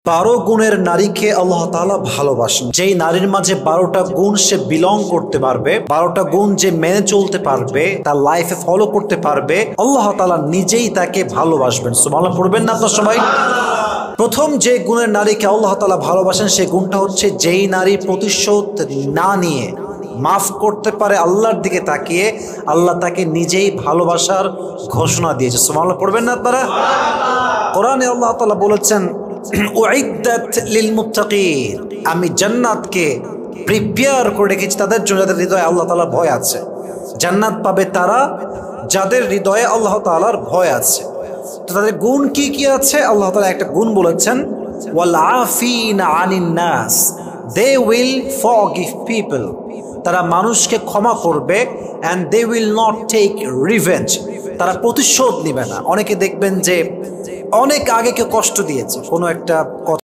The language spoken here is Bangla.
12 গুণের নারীকে আল্লাহ তাআলা ভালোবাসেন। যেই নারীর মাঝে 12টা গুণ সে বিলং করতে পারবে, 12টা গুণ যে মেনে চলতে পারবে, তার লাইফে ফলো করতে পারবে, আল্লাহ তাআলা নিজেই তাকে ভালোবাসবেন। সুবহানাল্লাহ পড়বেন না আপনারা সবাই? প্রথম যে গুণের নারীকে আল্লাহ তাআলা ভালোবাসেন সেই গুণটা হচ্ছে যেই নারী প্রতিশোধ না নিয়ে মাফ করতে পারে আল্লাহর দিকে তাকিয়ে, আল্লাহ তাকে নিজেই ভালোবাসার ঘোষণা দিয়েছে। সুবহানাল্লাহ পড়বেন না আপনারা? কোরআনে আল্লাহ তাআলা বলেছেন উইদ্দাত লিল মুত্তাকিন, আমি জান্নাতকে প্রিপেয়ার করে রেখেছি তাদের জন্য যাদের হৃদয়ে আল্লাহ তাআলার ভয় আছে। জান্নাত পাবে তারা যাদের হৃদয়ে আল্লাহ তাআলার ভয় আছে। তো তাদের গুণ কি কি আছে? আল্লাহ তাআলা একটা গুণ বলেছেন ওয়াল আফিনা আনিন নাস, দে উইল ফরগিভ পিপল, তারা মানুষকে ক্ষমা করবে, and they will not take revenge, তারা প্রতিশোধ নেবে না। অনেকে দেখবেন যে অনেক আগে কেউ কষ্ট দিয়েছে, কোনো একটা